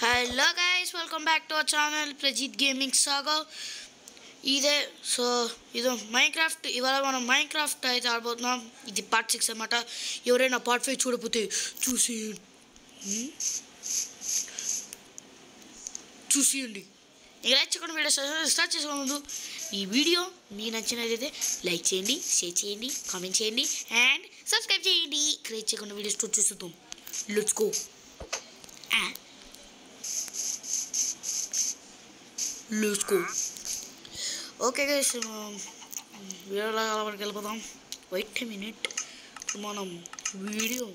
Hello guys, welcome back to our channel Prajit Gaming Saga. ఇదే so ఇదో Minecraft ఇవాళ మనం మైన్క్రాఫ్ట్ అయితే ఆడబోతున్నాం. ఇది పార్ట్ 6 అన్నమాట. ఎవరైనా పార్ట్ 5 చూడకపోతే చూసియండి. ఇక లైక్ చేయకుండా వీడియో స్టార్ట్ చేసే ముందు ఈ వీడియో మీకు నచ్చినట్లయితే లైక్ చేయండి, షేర్ చేయండి, కామెంట్ చేయండి అండ్ సబ్స్క్రైబ్ చేయండి. లైక్ చేయకుండా వీడియో స్టార్ట్ చేస్తాం. Let's go. Let's go. Okay guys, వీడియోలో వరకు వెళ్ళిపోదాం. Wait a minute. మనం వీడియో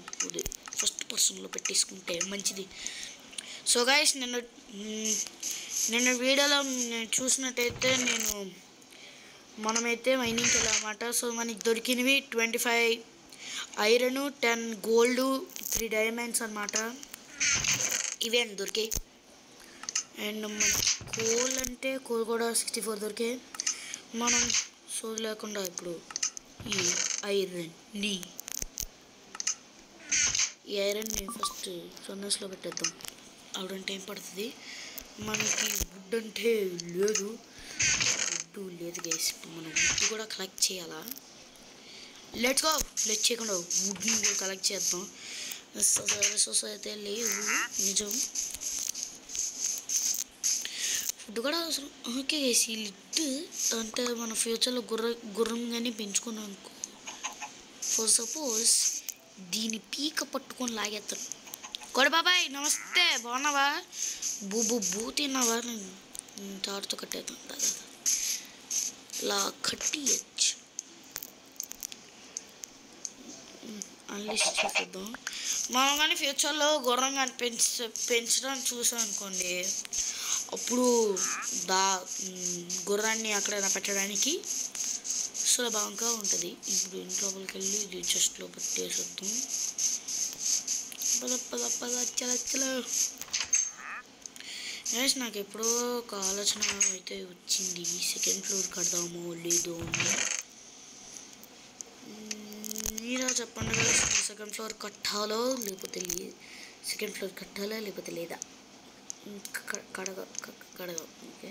ఫస్ట్ పర్సన్లో పెట్టేసుకుంటే మంచిది. సో గైస్, నిన్న వీడియోలో చూసినట్టయితే మనమైతే మైనింగ్కి వెళ్ళామన్నమాట. సో మనకి దొరికినవి 25 ఐరన్, 10 గోల్డ్, 3 డైమండ్స్ అన్నమాట. ఇవే అని దొరికాయి. అండ్ కోల్ అంటే కోల్ కూడా 64 దొరికాయి. మనం సో లేకుండా ఇప్పుడు ఈ ఐరన్ని ఫస్ట్ ఫర్నెస్లో పెట్టేద్దాం. ఆల్రెడీ టైం పడుతుంది. మనకి వుడ్ అంటే వుడ్ లేదు గైస్. ఇప్పుడు మనం వుడ్ కూడా కలెక్ట్ చేయాలా? Let's go. లెట్ చేయకుండా వుడ్ని కూడా కలెక్ట్ చేద్దాం. రిసోర్స్ అయితే లేవు నిజం. ఫుడ్ కూడా అవసరం. ఓకే గైస్, ఈ లిడ్ అంటే మన ఫ్యూచర్లో గుర్రం కానీ పెంచుకున్నాం అనుకో, ఫర్ సపోజ్ దీని పీక పట్టుకొని లాగేస్తాను. కొడ బాబాయ్ నమస్తే, బాగున్నావా? బూ తిన్నావా? నేను తాడుతో కట్టేద్దాం. దాదా ఇలా కట్టియచ్చు. అన్లిస్ట్ చేద్దాం. మనం కానీ ఫ్యూచర్లో గుర్రం కానీ పెంచడం చూసాం అనుకోండి, అప్పుడు గుర్రాన్ని అక్కడైనా పెట్టడానికి సులభంగా ఉంటుంది. ఇప్పుడు ఇంట్లోపలికి వెళ్ళి ఇది చెస్ట్లో పెట్టేసేద్దాం. చల నాకు ఎప్పుడో ఒక ఆలోచన అయితే వచ్చింది. సెకండ్ ఫ్లోర్ కడదామో లేదో అని. మీరా చెప్పండి కదా, సెకండ్ ఫ్లోర్ కట్టాలో లేకపోతే సెకండ్ ఫ్లోర్ కట్టాలా లేకపోతే లేదా కడగా. ఓకే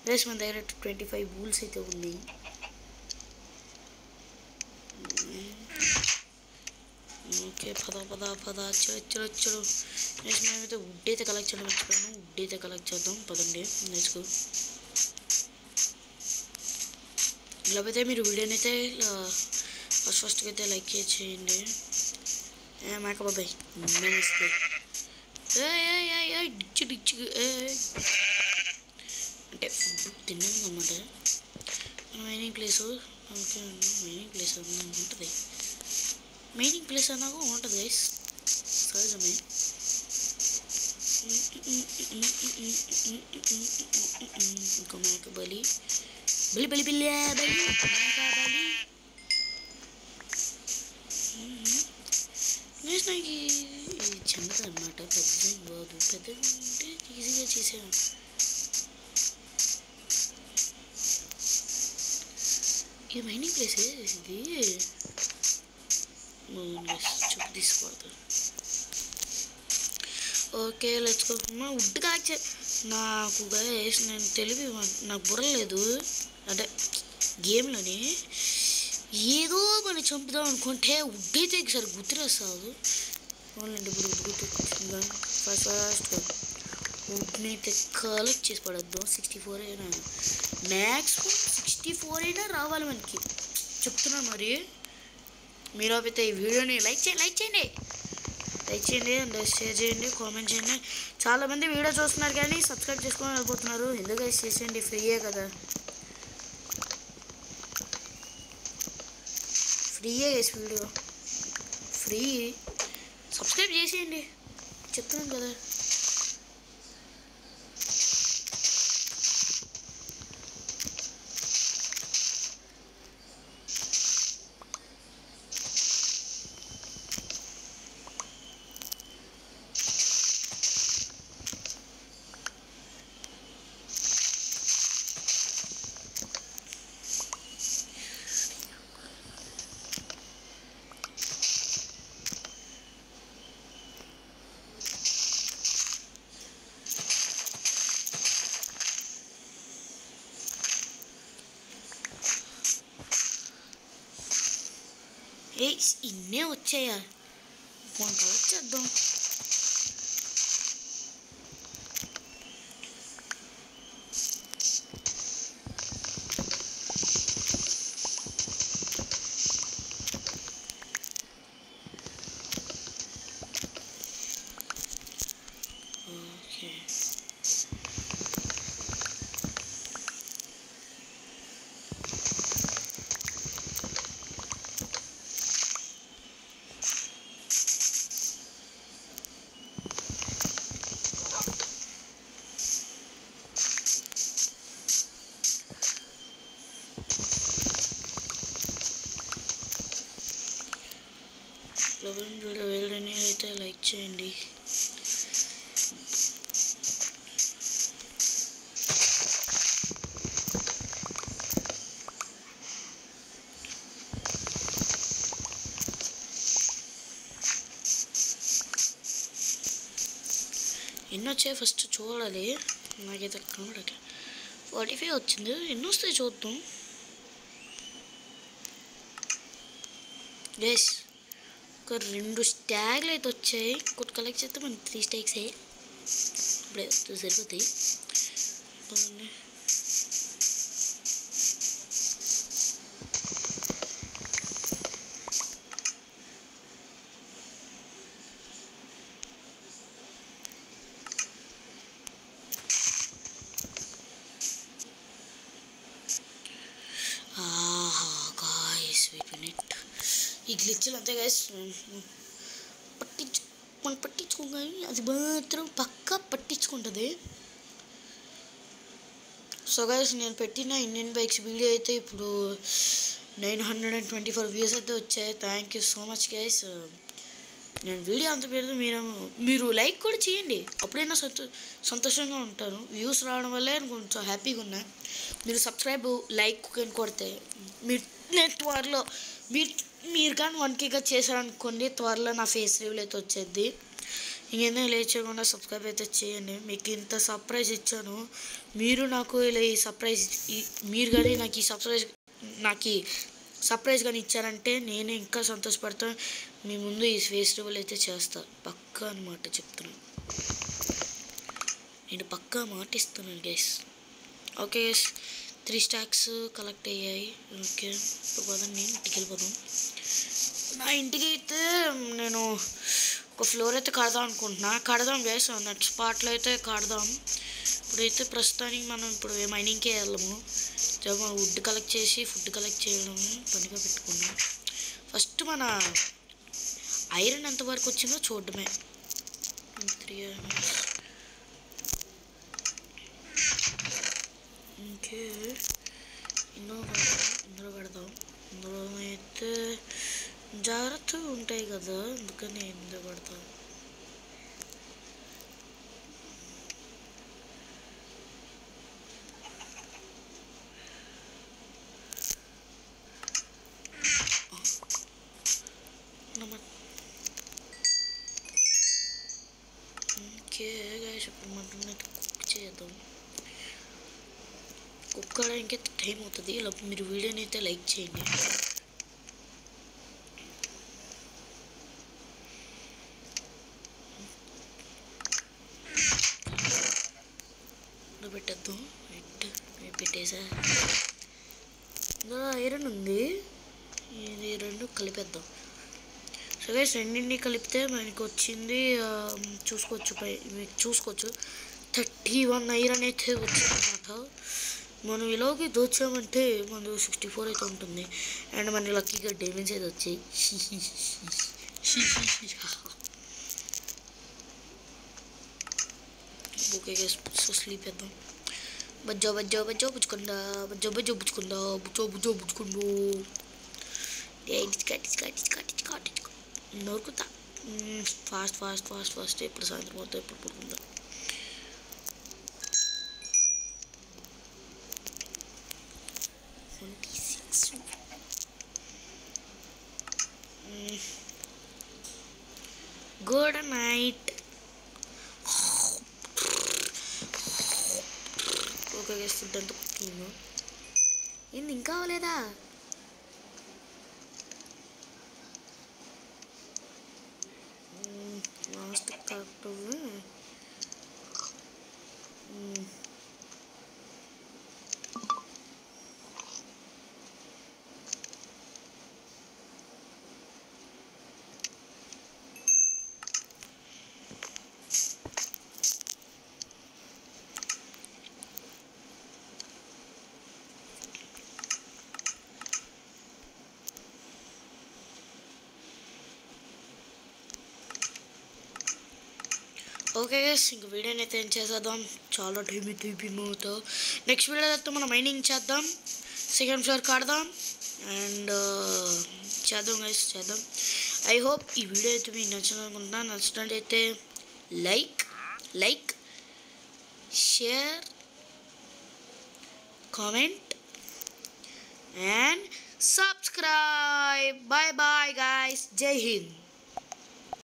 రేస్ మన దగ్గర 25 బూల్స్ అయితే ఉన్నాయి. ఓకే పద చలో. నెక్స్ట్ మేమైతే వుడ్ అయితే కలెక్ట్ చేయడం మర్చిపోయాము. వుడ్ అయితే కలెక్ట్ చేద్దాం పదండి. నెక్స్ట్ లేకపోతే మీరు వీడియోని అయితే ఫస్ట్కి అయితే లైక్ చేయండి. మేక బాబాయ్ నమస్తే. డిచ్చు అంటే ఫుడ్ తిన్నాను అన్నమాట. Mining place okay. Mining place ఉంటుంది. మైనింగ్ ప్లేస్ అన్నాక ఉంటుంది గైస్, సహజమే. ఇంకో మేక బలి నాకు చిన్నది అన్నమాట, పెద్దది కాదు. పెద్దది అంటే ఈజీగా చేసేవాడు. ఈ మైనింగ్ ప్లేస్ ఇది చూపు తీసుకోవద్దు. Okay let's go. Wood collect నాకు గైస్, నేను తెలివి నాకు బుర్రలేదు. అంటే గేమ్లోనే ఏదో మనం చంపుదాం అనుకుంటే వుడ్ అయితే ఒకసారి గుర్తురేస్తాదు. ఓన్లండి ఇప్పుడు గుర్తుగా ఫస్ట్ వుడ్ని అయితే కలెక్ట్ చేసి పడేద్దాం. 64 అయినా మ్యాక్సిమం 64 అయినా రావాలి మనకి, చెప్తున్నాను. మరి మీరు అయితే ఈ వీడియోని లైక్ చేయండి అండ్ షేర్ చేయండి, కామెంట్ చేయండి. చాలామంది వీడియో చూస్తున్నారు కానీ సబ్స్క్రైబ్ చేసుకొని వెళ్ళిపోతున్నారు. ఎందుకు చేసేయండి, ఫ్రీయే కదా. ఫ్రీయే చేసి వీడియో ఫ్రీ, సబ్స్క్రైబ్ చేసేయండి చెప్తున్నాను కదా. ఏ ఇన్నే వచ్చాయా ఫోన్ కలెక్ట్ చేద్దాం. ఓకే వీడియో వేయడానికి అయితే లైక్ చేయండి. ఎన్ని వచ్చాయి ఫస్ట్ చూడాలి. నాకైతే కనబడట్లే. 45 వచ్చింది. ఎన్ని వస్తాయి చూద్దాం. గైస్ ఒక 2 స్టాగ్లు అయితే వచ్చాయి. ఇంకోటి కలెక్ట్ చేస్తే మనకి 3 స్టాగ్స్ అయ్యాయి. ఇప్పుడే సరిపోతాయి. ఈ గ్లిచ్లు అంతే గైస్ మనం పట్టించుకోగానే అది మాత్రం పక్కా పట్టించుకుంటుంది. సో గైస్ నేను పెట్టిన ఇండియన్ బైక్స్ వీడియో అయితే ఇప్పుడు 924 వ్యూస్ అయితే వచ్చాయి. Thank you so much guys. నేను వీడియో అంత పెడితే మీరు లైక్ కూడా చేయండి. అప్పుడైనా సంతోషంగా ఉంటాను. వ్యూస్ రావడం వల్లే కొంచెం హ్యాపీగా ఉన్నా. మీరు సబ్స్క్రైబ్ లైక్ కొడితే నేను త్వరలో మీరు కానీ 1K చేశారనుకోండి, త్వరలో నా ఫేస్ రివ్యూల్ అయితే వచ్చేది. ఇంకేందో లేచకుండా సబ్స్క్రైబ్ అయితే చేయండి. మీకు ఇంత సర్ప్రైజ్ ఇచ్చాను. మీరు నాకు ఇలా ఈ సర్ప్రైజ్ మీరు కానీ నాకు ఈ సర్ప్రైజ్ కానీ ఇచ్చారంటే నేనే ఇంకా సంతోషపడతాను. మీ ముందు ఈ ఫేస్ రివ్యూల్ అయితే చేస్తా పక్కా అన్నమాట చెప్తున్నాను. నేను పక్కా మాట ఇస్తున్నాను guys. Okay guys 3 stocks collect అయ్యాయి. ఓకే ఇప్పుడు పోదాం. నేను ఇంటికి వెళ్ళిపోదాం. నా ఇంటికి అయితే నేను ఒక ఫ్లోర్ అయితే కడదాం గైస్. నెక్స్ట్ స్పాట్లో అయితే కడదాం. ఇప్పుడైతే ప్రస్తుతానికి మనం ఇప్పుడు మైనింగ్కే వెళ్ళము. వుడ్ కలెక్ట్ చేసి ఫుడ్ కలెక్ట్ చేయడం పనిగా పెట్టుకున్నాం. ఫస్ట్ మన ఐరన్ ఎంతవరకు వచ్చిందో చూడడమే. 3 ఓకే ఇందులో పెడదాం. ఇందులో అయితే జాగ్రత్తగా ఉంటాయి కదా, అందుకని ఇందులో పెడతాం. ఓకే గైస్ ఇప్పుడు మటన్ అయితే కుక్ చేద్దాం. కుక్ అవడానికి అయితే టైం అవుతుంది. ఇలా మీరు వీడియోని అయితే లైక్ చేయండి. పెట్టేద్దాం. పెట్టేసా. ఇందులో ఐరన్ ఉంది. ఇది 2 కలిపేద్దాం. సో గైస్ రెండింటిని కలిపితే మనకి వచ్చింది చూసుకోవచ్చు 31 ఐరన్ అయితే వచ్చిందన్నమాట. మనం ఇలాగే దోచామంటే మనం 64 అయితే ఉంటుంది. అండ్ మన లక్కీగా డైమండ్స్ అయితే వచ్చాయి. ఓకే గైస్ స్లీప్ వేద్దాం. బజ్జో పుచ్చుకుందా నోరుకుతా. ఫాస్ట్ ఎప్పుడు సాయంత్రం అవుతా ఎప్పుడు పడుకుందా. Good night. Okay guys food అంతా కుకింగ్. ఏంది ఇంకా అవ్వలేదా? 2 ఓకే గైస్, ఇంక వీడియోని అయితే ఏం చేసేద్దాం, చాలా టైం అవుతా. నెక్స్ట్ వీడియో అయితే మనం మైనింగ్ చేద్దాం, సెకండ్ ఫ్లోర్ కాడదాం అండ్ చేద్దాం గైస్, చేద్దాం. ఐ హోప్ ఈ వీడియో అయితే మీకు నచ్చింది అనుకుంటున్నాను. నచ్చినట్టయితే like share comment and subscribe. Bye bye guys, Jai Hind.